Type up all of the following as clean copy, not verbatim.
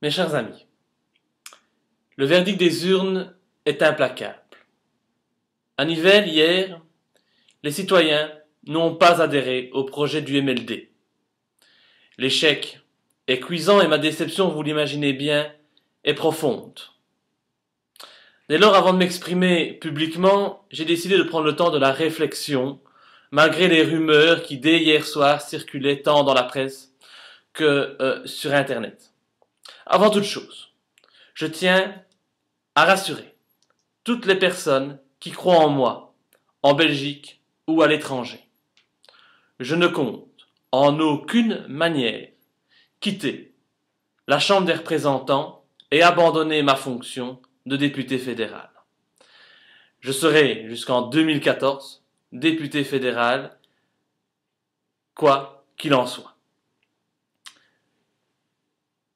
Mes chers amis, le verdict des urnes est implacable. À Nivelles, hier, les citoyens n'ont pas adhéré au projet du MLD. L'échec est cuisant et ma déception, vous l'imaginez bien, est profonde. Dès lors, avant de m'exprimer publiquement, j'ai décidé de prendre le temps de la réflexion, malgré les rumeurs qui, dès hier soir, circulaient tant dans la presse que sur Internet. Avant toute chose, je tiens à rassurer toutes les personnes qui croient en moi, en Belgique ou à l'étranger. Je ne compte en aucune manière quitter la Chambre des représentants et abandonner ma fonction de député fédéral. Je serai jusqu'en 2014 député fédéral, quoi qu'il en soit.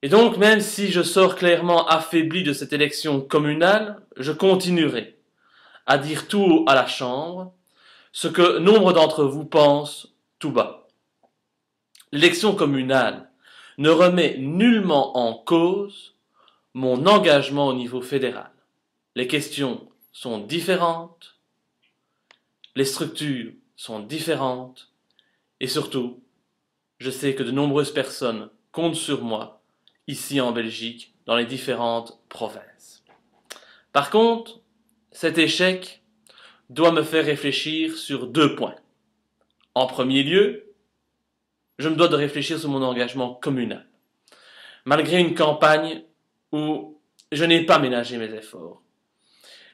Et donc, même si je sors clairement affaibli de cette élection communale, je continuerai à dire tout haut à la Chambre ce que nombre d'entre vous pensent tout bas. L'élection communale ne remet nullement en cause mon engagement au niveau fédéral. Les questions sont différentes, les structures sont différentes, et surtout, je sais que de nombreuses personnes comptent sur moi ici en Belgique, dans les différentes provinces. Par contre, cet échec doit me faire réfléchir sur deux points. En premier lieu, je me dois de réfléchir sur mon engagement communal. Malgré une campagne où je n'ai pas ménagé mes efforts,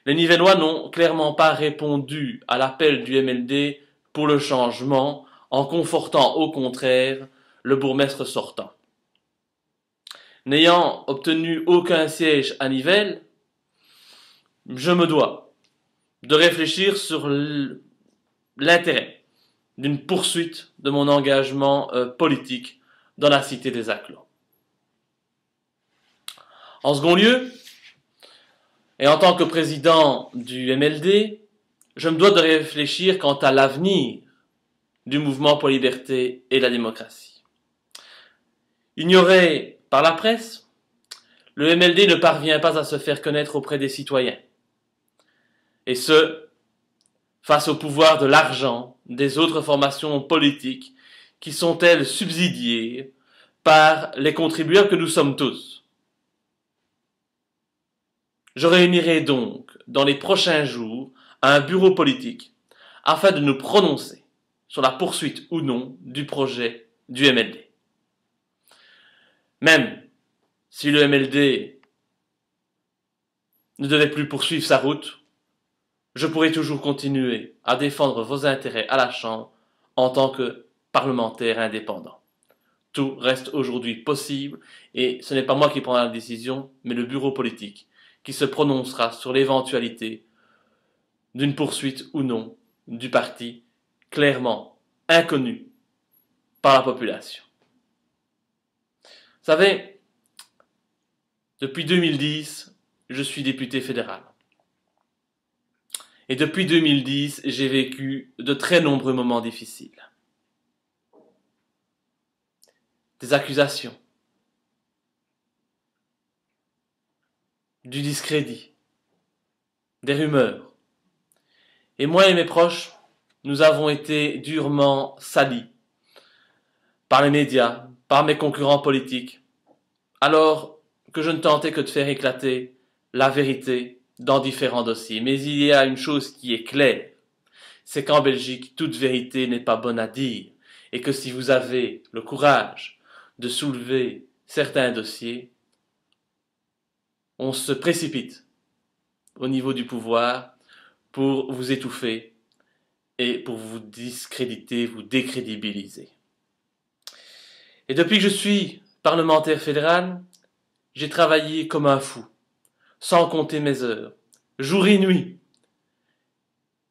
les Nivellois n'ont clairement pas répondu à l'appel du MLD pour le changement en confortant au contraire le bourgmestre sortant. N'ayant obtenu aucun siège à Nivelles, je me dois de réfléchir sur l'intérêt d'une poursuite de mon engagement politique dans la cité des Acclos. En second lieu, et en tant que président du MLD, je me dois de réfléchir quant à l'avenir du mouvement pour la liberté et la démocratie. Ignoré par la presse, le MLD ne parvient pas à se faire connaître auprès des citoyens. Et ce, face au pouvoir de l'argent des autres formations politiques qui sont, elles, subsidiées par les contribuables que nous sommes tous. Je réunirai donc, dans les prochains jours, un bureau politique afin de nous prononcer sur la poursuite ou non du projet du MLD. Même si le MLD ne devait plus poursuivre sa route, je pourrais toujours continuer à défendre vos intérêts à la Chambre en tant que parlementaire indépendant. Tout reste aujourd'hui possible et ce n'est pas moi qui prendrai la décision, mais le bureau politique qui se prononcera sur l'éventualité d'une poursuite ou non du parti clairement inconnu par la population. Vous savez, depuis 2010, je suis député fédéral. Et depuis 2010, j'ai vécu de très nombreux moments difficiles. Des accusations, du discrédit, des rumeurs. Et moi et mes proches, nous avons été durement salis par les médias, par mes concurrents politiques, alors que je ne tentais que de faire éclater la vérité dans différents dossiers. Mais il y a une chose qui est claire, c'est qu'en Belgique, toute vérité n'est pas bonne à dire, et que si vous avez le courage de soulever certains dossiers, on se précipite au niveau du pouvoir pour vous étouffer et pour vous discréditer, vous décrédibiliser. Et depuis que je suis parlementaire fédéral, j'ai travaillé comme un fou, sans compter mes heures, jour et nuit.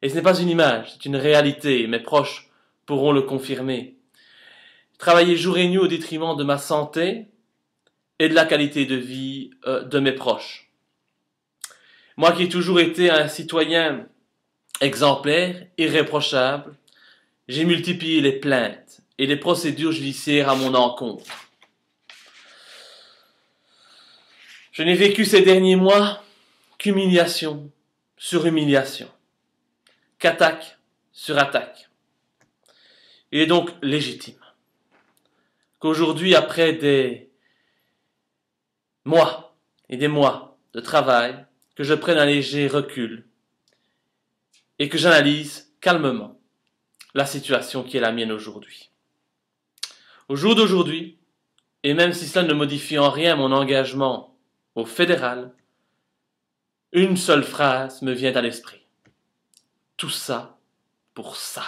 Et ce n'est pas une image, c'est une réalité, mes proches pourront le confirmer. Travailler jour et nuit au détriment de ma santé et de la qualité de vie de mes proches. Moi qui ai toujours été un citoyen exemplaire, irréprochable, j'ai multiplié les plaintes et les procédures judiciaires à mon encontre. Je n'ai vécu ces derniers mois qu'humiliation sur humiliation, qu'attaque sur attaque. Il est donc légitime qu'aujourd'hui, après des mois et des mois de travail, que je prenne un léger recul et que j'analyse calmement la situation qui est la mienne aujourd'hui. Au jour d'aujourd'hui, et même si cela ne modifie en rien mon engagement au fédéral, une seule phrase me vient à l'esprit. Tout ça pour ça.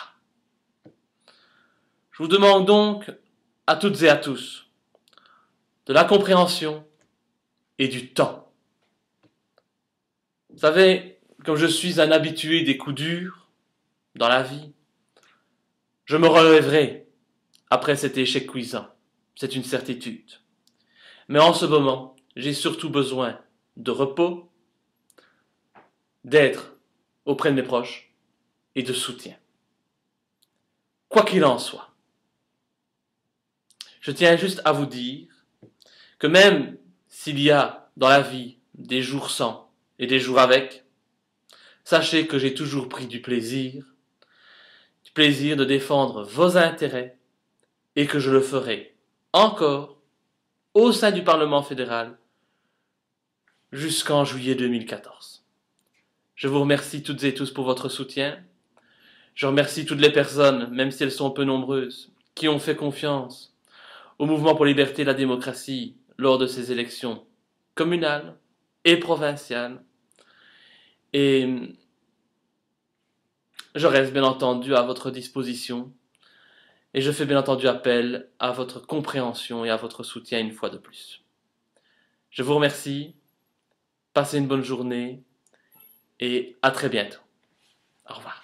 Je vous demande donc à toutes et à tous de la compréhension et du temps. Vous savez, comme je suis un habitué des coups durs dans la vie, je me relèverai après cet échec cuisant. C'est une certitude. Mais en ce moment, j'ai surtout besoin de repos, d'être auprès de mes proches et de soutien. Quoi qu'il en soit, je tiens juste à vous dire que même s'il y a dans la vie des jours sans et des jours avec, sachez que j'ai toujours pris du plaisir de défendre vos intérêts et que je le ferai encore au sein du Parlement fédéral jusqu'en juillet 2014. Je vous remercie toutes et tous pour votre soutien. Je remercie toutes les personnes, même si elles sont peu nombreuses, qui ont fait confiance au mouvement pour la liberté et la démocratie lors de ces élections communales et provinciales. Et je reste bien entendu à votre disposition et je fais bien entendu appel à votre compréhension et à votre soutien une fois de plus. Je vous remercie, passez une bonne journée et à très bientôt. Au revoir.